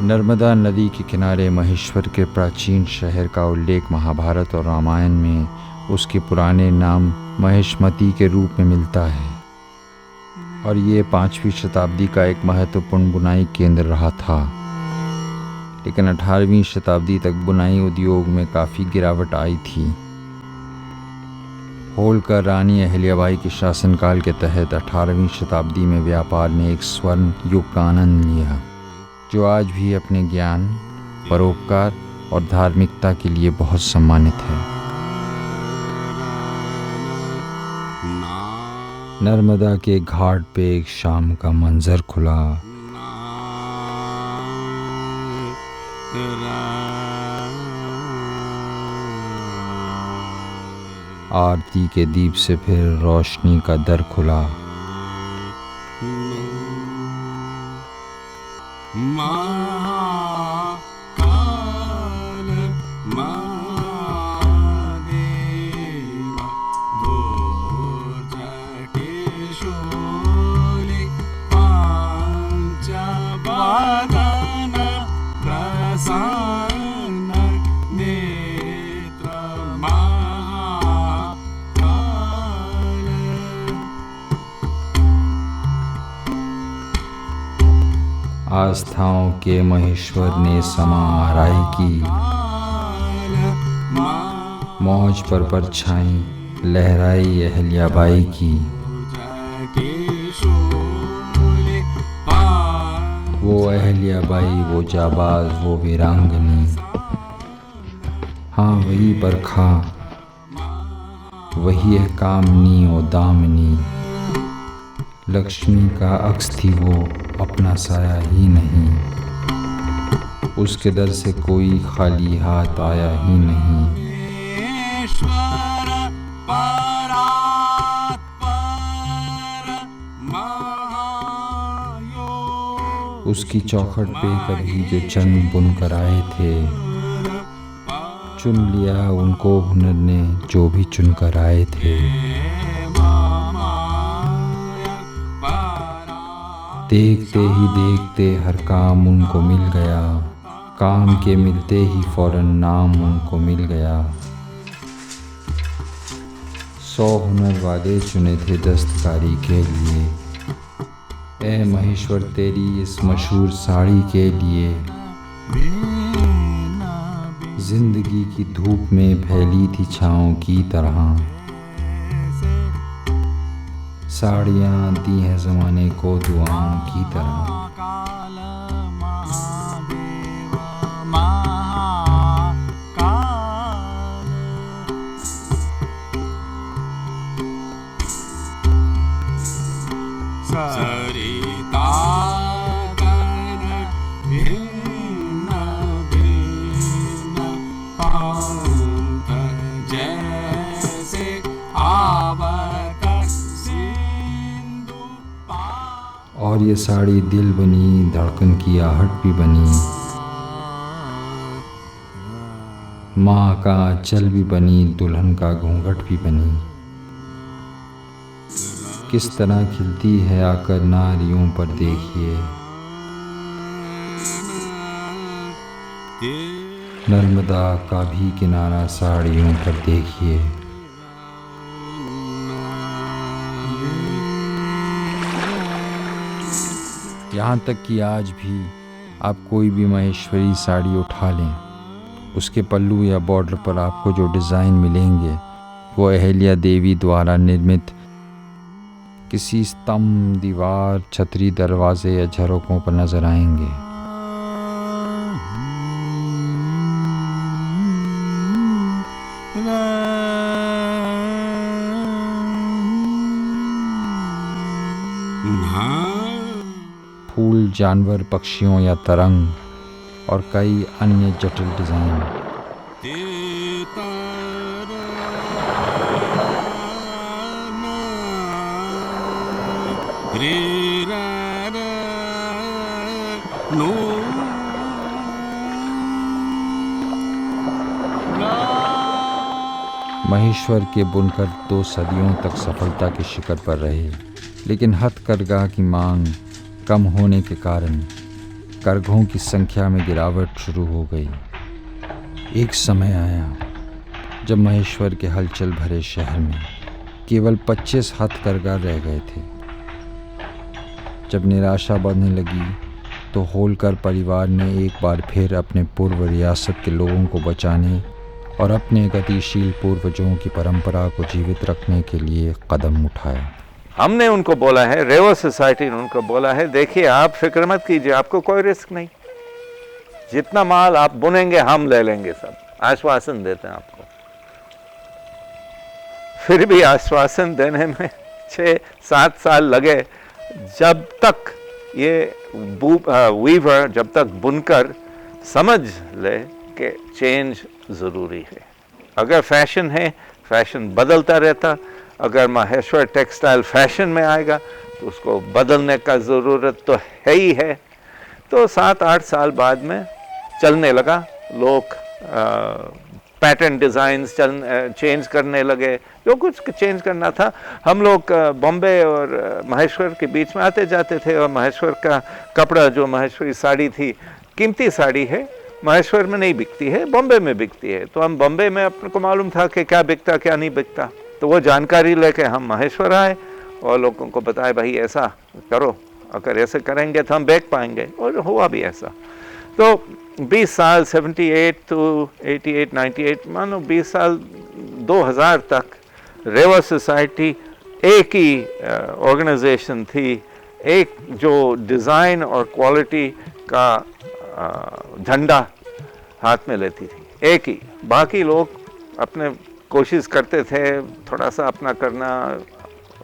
नर्मदा नदी के किनारे महेश्वर के प्राचीन शहर का उल्लेख महाभारत और रामायण में उसके पुराने नाम महेशमती के रूप में मिलता है और ये 5वीं शताब्दी का एक महत्वपूर्ण बुनाई केंद्र रहा था। लेकिन 18वीं शताब्दी तक बुनाई उद्योग में काफ़ी गिरावट आई थी। होलकर रानी अहिल्याबाई के शासनकाल के तहत 18वीं शताब्दी में व्यापार ने एक स्वर्ण युग का आनंद लिया, जो आज भी अपने ज्ञान, परोपकार और धार्मिकता के लिए बहुत सम्मानित है। नर्मदा के घाट पे एक शाम का मंजर खुला। आरती के दीप से फिर रोशनी का दर खुला। आस्थाओं के महेश्वर ने समा आराई की, मौज पर परछाई लहराई अहिल्याबाई की। वो अहिल्याबाई, वो जाबाज, वो वीरांगनी, हाँ वही बरखा, वही है कामनी और दामिनी। लक्ष्मी का अक्स थी वो, अपना साया ही नहीं। उसके दर से कोई खाली हाथ आया ही नहीं। उसकी चौखट पे कभी जो चंद बुनकर आए थे, चुन लिया उनको हुनर ने जो भी चुनकर आए थे। देखते ही देखते हर काम उनको मिल गया, काम के मिलते ही फौरन नाम उनको मिल गया। 100 हुनर वाले चुने थे दस्तकारी के लिए, ए महेश्वर तेरी इस मशहूर साड़ी के लिए। जिंदगी की धूप में फैली थी छाँव की तरह, साड़ियाँ दी हैं ज़माने को दुआओं की तरह। और ये साड़ी दिल बनी, धड़कन की आहट भी बनी, माँ का आंचल भी बनी, दुल्हन का घूंघट भी बनी। किस तरह खिलती है आकर नारियों पर देखिए। नर्मदा का भी किनारा साड़ियों पर देखिए। यहाँ तक कि आज भी आप कोई भी महेश्वरी साड़ी उठा लें, उसके पल्लू या बॉर्डर पर आपको जो डिज़ाइन मिलेंगे वो अहिल्या देवी द्वारा निर्मित किसी स्तंभ, दीवार, छतरी, दरवाजे या झरोकों पर नजर आएंगे। फूल, जानवर, पक्षियों या तरंग और कई अन्य जटिल डिज़ाइन। महेश्वर के बुनकर 2 सदियों तक सफलता के शिखर पर रहे, लेकिन हथकरघा की मांग कम होने के कारण करघों की संख्या में गिरावट शुरू हो गई। एक समय आया जब महेश्वर के हलचल भरे शहर में केवल 25 हथकरघा रह गए थे। जब निराशा बढ़ने लगी तो होलकर परिवार ने एक बार फिर अपने पूर्व रियासत के लोगों को बचाने और अपने गतिशील पूर्वजों की परंपरा को जीवित रखने के लिए कदम उठाया। हमने उनको बोला है, रेवा सोसाइटी ने उनको बोला है, देखिए आप फिक्र मत कीजिए, आपको कोई रिस्क नहीं, जितना माल आप बुनेंगे हम ले लेंगे, सब आश्वासन देते हैं आपको। फिर भी आश्वासन देने में 6-7 साल लगे, जब तक ये वीवर, जब तक बुनकर समझ ले कि चेंज ज़रूरी है। अगर फैशन है, फैशन बदलता रहता, अगर माहेश्वर टेक्सटाइल फैशन में आएगा तो उसको बदलने का ज़रूरत तो है ही है। तो 7-8 साल बाद में चलने लगा, लोग पैटर्न डिज़ाइंस चेंज करने लगे, जो कुछ चेंज करना था। हम लोग बॉम्बे और माहेश्वर के बीच में आते जाते थे, और माहेश्वर का कपड़ा, जो माहेश्वरी साड़ी थी, कीमती साड़ी है, माहेश्वर में नहीं बिकती है, बॉम्बे में बिकती है। तो हम बॉम्बे में अपने को मालूम था कि क्या बिकता क्या नहीं बिकता, तो वो जानकारी लेके हम माहेश्वर आए और लोगों को बताए, भाई ऐसा करो, अगर ऐसे करेंगे तो हम बेच पाएंगे, और हुआ भी ऐसा। तो 20 साल 78 to 88, 98, मानो 20 साल 2000 तक रेवा सोसाइटी एक ही ऑर्गेनाइजेशन थी, एक जो डिज़ाइन और क्वालिटी का झंडा हाथ में लेती थी, एक ही। बाकी लोग अपने कोशिश करते थे थोड़ा सा अपना करना,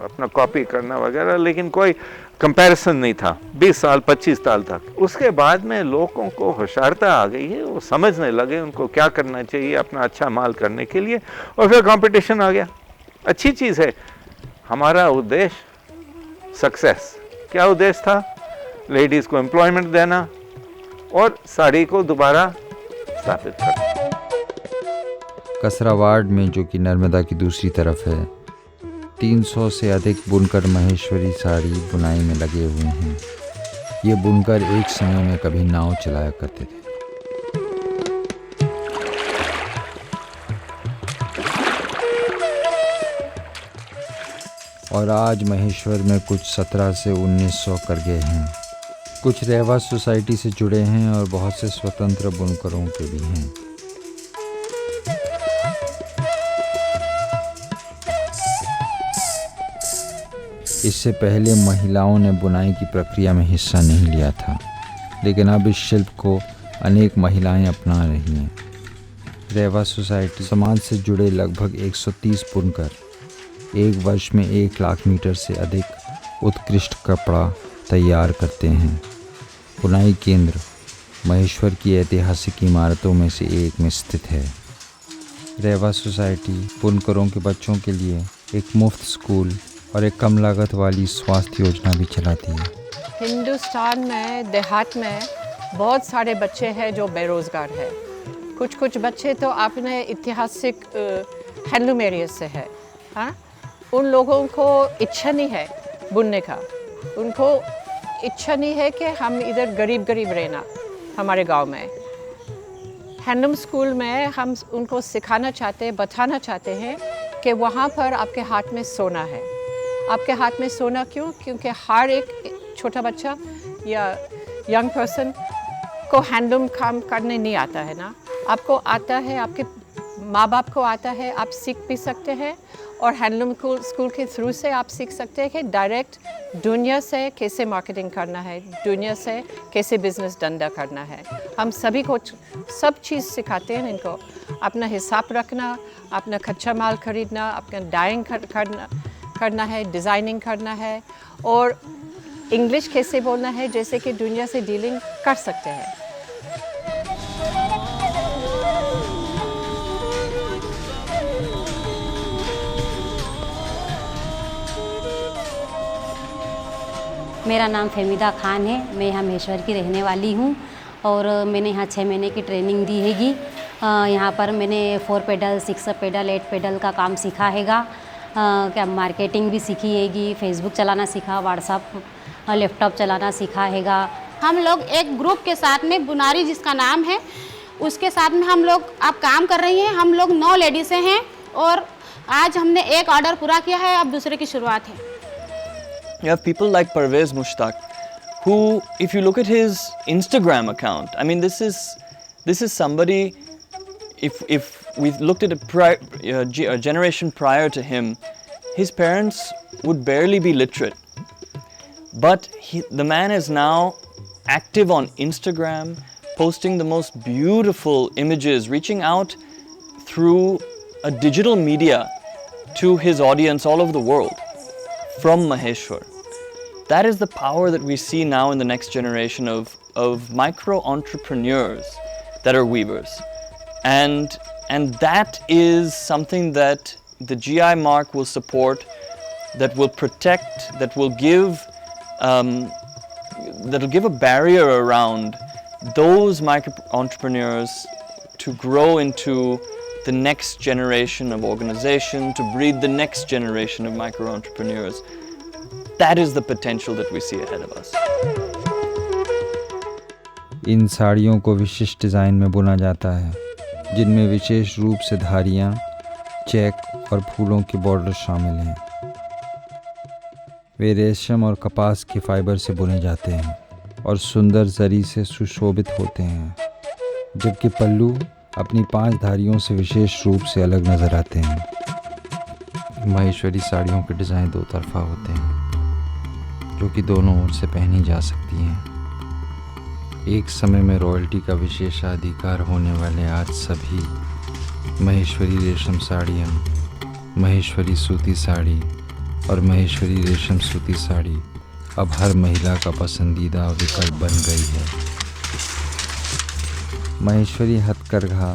अपना कॉपी करना वगैरह, लेकिन कोई कंपैरिजन नहीं था 20 साल 25 साल तक। उसके बाद में लोगों को होशियारता आ गई है, वो समझने लगे उनको क्या करना चाहिए अपना अच्छा माल करने के लिए, और फिर कंपटीशन आ गया। अच्छी चीज़ है। हमारा उद्देश्य सक्सेस, क्या उद्देश्य था? लेडीज़ को एम्प्लॉयमेंट देना और साड़ी को दोबारा स्थापित करना। कसरा वार्ड में, जो कि नर्मदा की दूसरी तरफ है, 300 से अधिक बुनकर महेश्वरी साड़ी बुनाई में लगे हुए हैं। ये बुनकर एक समय में कभी नाव चलाया करते थे। और आज महेश्वर में कुछ 17 से 1900 करघे हैं। कुछ रेवा सोसाइटी से जुड़े हैं और बहुत से स्वतंत्र बुनकरों के भी हैं। इससे पहले महिलाओं ने बुनाई की प्रक्रिया में हिस्सा नहीं लिया था, लेकिन अब इस शिल्प को अनेक महिलाएं अपना रही हैं। रेवा सोसाइटी समाज से जुड़े लगभग 130 बुनकर एक वर्ष में 1 लाख मीटर से अधिक उत्कृष्ट कपड़ा तैयार करते हैं। बुनाई केंद्र महेश्वर की ऐतिहासिक इमारतों में से एक में स्थित है। रेवा सोसाइटी बुनकरों के बच्चों के लिए एक मुफ्त स्कूल और एक कम लागत वाली स्वास्थ्य योजना भी चलाती है। हिंदुस्तान में देहात में बहुत सारे बच्चे हैं जो बेरोज़गार हैं। कुछ बच्चे तो अपने ऐतिहासिक हैंडलूम एरिया से है, हाँ। उन लोगों को इच्छा नहीं है बुनने का, उनको इच्छा नहीं है कि हम इधर गरीब रहना। हमारे गांव में हैंडलूम स्कूल में हम उनको सिखाना चाहते हैं, बताना चाहते हैं कि वहाँ पर आपके हाथ में सोना है। आपके हाथ में सोना क्यों? क्योंकि हर एक छोटा बच्चा या यंग पर्सन को हैंडलूम काम करने नहीं आता है ना। आपको आता है, आपके माँ बाप को आता है, आप सीख भी सकते हैं। और हैंडलूम स्कूल के थ्रू से आप सीख सकते हैं कि डायरेक्ट दुनिया से कैसे मार्केटिंग करना है, दुनिया से कैसे बिजनेस धंधा करना है। हम सभी को सब चीज़ सिखाते हैं इनको। अपना हिसाब रखना, अपना कच्चा माल खरीदना, अपना डाइंग करना है, डिज़ाइनिंग करना है, और इंग्लिश कैसे बोलना है, जैसे कि दुनिया से डीलिंग कर सकते हैं। मेरा नाम फ़हमीदा खान है। मैं यहाँ महेश्वर की रहने वाली हूँ और मैंने यहाँ 6 महीने की ट्रेनिंग दी हैगी। यहाँ पर मैंने 4 पेडल, 6 पेडल, 8 पेडल का काम सीखा हैगा। क्या मार्केटिंग भी सीखी हैगी, फेसबुक चलाना सीखा, व्हाट्सअप, लैपटॉप चलाना सीखा हैगा, हम लोग एक ग्रुप के साथ में बुनारी जिसका नाम है उसके साथ में हम लोग अब काम कर रही हैं। हम लोग 9 लेडीज़ें हैं और आज हमने एक ऑर्डर पूरा किया है, अब दूसरे की शुरुआत है। You have people like Parvez Mushtaq, who, if you look at his Instagram account, I mean, this is somebody. If we looked at a generation prior to him, his parents would barely be literate, but the man is now active on Instagram, posting the most beautiful images, reaching out through a digital media to his audience all over the world from Maheshwar. That is the power that we see now in the next generation of micro entrepreneurs that are weavers, and that is something that the GI mark will support, that will protect, that will give a barrier around those micro entrepreneurs to grow into the next generation of organization, to breed the next generation of micro entrepreneurs. That is the potential that we see ahead of us. इन साड़ियों को विशिष्ट design में बुना जाता है, जिनमें विशेष रूप से धारियाँ, चेक और फूलों के बॉर्डर शामिल हैं। वे रेशम और कपास के फाइबर से बुने जाते हैं और सुंदर जरी से सुशोभित होते हैं, जबकि पल्लू अपनी 5 धारियों से विशेष रूप से अलग नज़र आते हैं। महेश्वरी साड़ियों के डिज़ाइन 2 तरफा होते हैं, जो कि दोनों ओर से पहनी जा सकती हैं। एक समय में रॉयल्टी का विशेषाधिकार होने वाले आज सभी महेश्वरी रेशम साड़ियाँ, महेश्वरी सूती साड़ी और महेश्वरी रेशम सूती साड़ी अब हर महिला का पसंदीदा विकल्प बन गई है। महेश्वरी हथकरघा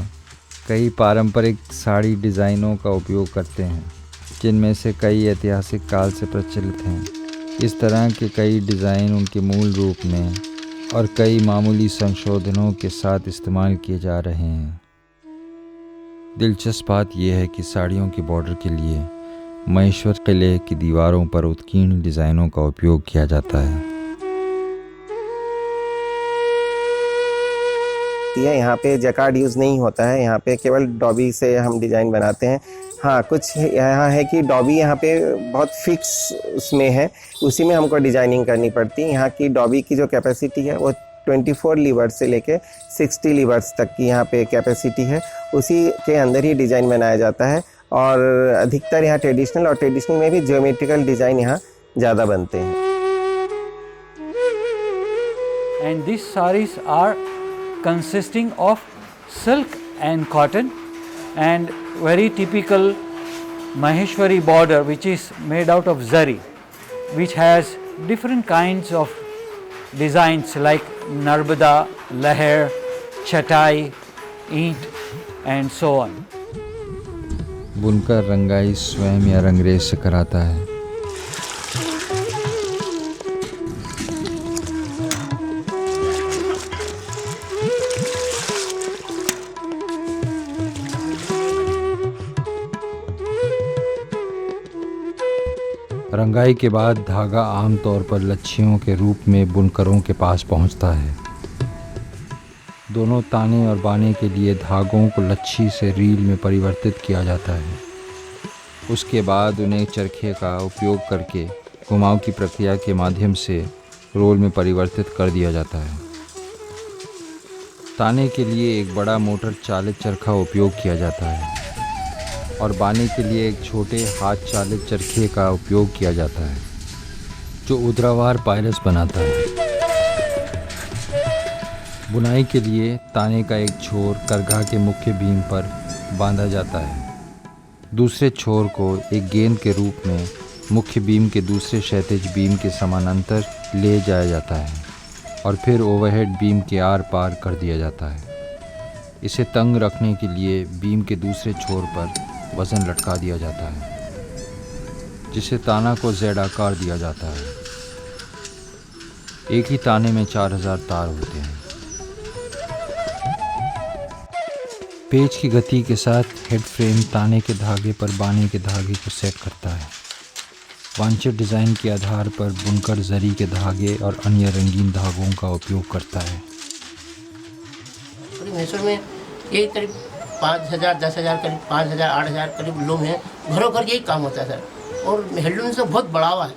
कई पारंपरिक साड़ी डिज़ाइनों का उपयोग करते हैं, जिनमें से कई ऐतिहासिक काल से प्रचलित हैं। इस तरह के कई डिज़ाइन उनके मूल रूप में और कई मामूली संशोधनों के साथ इस्तेमाल किए जा रहे हैं। दिलचस्प बात यह है कि साड़ियों के बॉर्डर के लिए महेश्वर किले की दीवारों पर उत्कीर्ण डिज़ाइनों का उपयोग किया जाता है। यहाँ पे जैकार्ड यूज़ नहीं होता है, यहाँ पे केवल डॉबी से हम डिज़ाइन बनाते हैं। हाँ, कुछ यहाँ है कि डॉबी यहाँ पे बहुत फिक्स उसमें है, उसी में हमको डिज़ाइनिंग करनी पड़ती है। यहाँ की डॉबी की जो कैपेसिटी है वो 24 लीवर्स से लेके 60 लीवर्स तक की यहाँ पे कैपेसिटी है, उसी के अंदर ही डिज़ाइन बनाया जाता है। और अधिकतर यहाँ ट्रेडिशनल और ट्रेडिशनल में भी ज्योमेट्रिकल डिज़ाइन यहाँ ज़्यादा बनते हैं। And these sarees are consisting of silk and cotton and very typical Maheshwari border, which is made out of zari, which has different kinds of designs like Narbada, Lahar, Chatai, Eint and so on. बुनकर रंगाई स्वयं या रंगरेज से कराता है। रंगाई के बाद धागा आमतौर पर लच्छियों के रूप में बुनकरों के पास पहुंचता है। दोनों ताने और बाने के लिए धागों को लच्छी से रील में परिवर्तित किया जाता है। उसके बाद उन्हें चरखे का उपयोग करके घुमाव की प्रक्रिया के माध्यम से रोल में परिवर्तित कर दिया जाता है। ताने के लिए एक बड़ा मोटर चालित चरखा उपयोग किया जाता है और बाने के लिए एक छोटे हाथ चालित चरखे का उपयोग किया जाता है, जो ऊर्ध्वाधर पायरस बनाता है। बुनाई के लिए ताने का एक छोर करघा के मुख्य बीम पर बांधा जाता है। दूसरे छोर को एक गेंद के रूप में मुख्य बीम के दूसरे क्षैतिज बीम के समानांतर ले जाया जाता है और फिर ओवरहेड बीम के आर पार कर दिया जाता है। इसे तंग रखने के लिए बीम के दूसरे छोर पर वज़न लटका दिया जाता है, जिसे ताना को जेड आकार दिया जाता है। एक ही ताने में 4000 तार होते हैं। पेच की गति के साथ हेड फ्रेम ताने के धागे पर बाने के धागे को सेट करता है वांछित डिज़ाइन के आधार पर बुनकर जरी के धागे और अन्य रंगीन धागों का उपयोग करता है। महेश्वर में यही करीब 5,000, 10,000, करीब 5,000, 8,000 करीब लोग हैं, घरों घर यही काम होता है सर। और हैंडलूम से बहुत बढ़ावा है,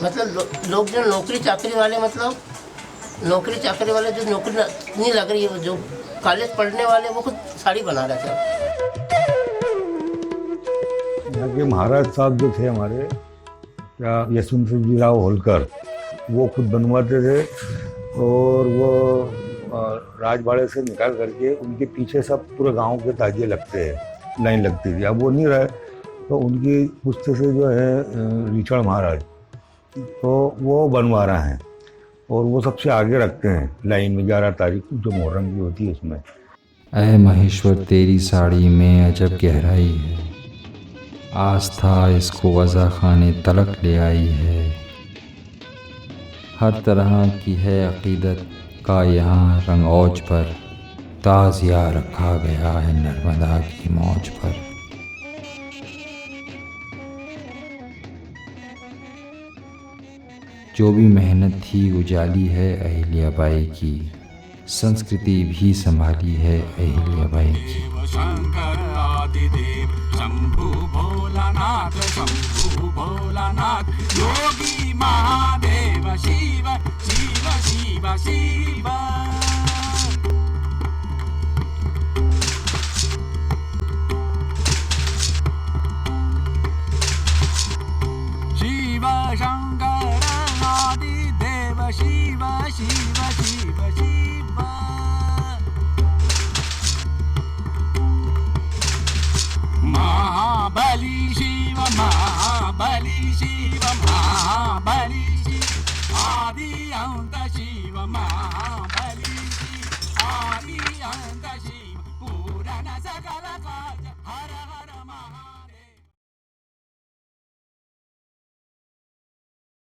मतलब लोग जो नौकरी चाकरी वाले, मतलब नौकरी चाकरी वाले जो नौकरी नहीं लग रही है, जो कॉलेज पढ़ने वाले वो खुद साड़ी बना रहे थे। यहाँ के महाराज साहब जो थे हमारे, क्या यशवंत जी राव होलकर, वो खुद बनवाते थे और वो राजवाड़े से निकाल करके उनके पीछे सब पूरे गांव के ताजिए लगते हैं, लाइन लगती थी। अब वो नहीं रहे तो उनकी पुश्त से जो है रीछड़ महाराज, तो वो बनवा रहे हैं और वो सबसे आगे रखते हैं लाइन में 11 तारीख जो मुहर्रम की होती है उसमें। ऐ महेश्वर तेरी साड़ी में अजब गहराई है, आस्था इसको वज़ा खाने तलक ले आई है। हर तरह की है अक़ीदत का यहाँ रंग औज पर, ताज़िया रखा गया है नर्मदा की मौज पर। जो भी मेहनत थी उजाली है अहिल्याबाई की, संस्कृति भी संभाली है अहिल्याबाई की। शंकर आदिदेव शंभु भोलानाथ, शंभु भोलानाथ, योगी महादेव शिव शिव शिव शिव। शिव शंकर आदिदेव शिव शिव शिव शिव। महाबली शिव, महाबली शिव, महाबली शिव, आदि अंत शिव महा।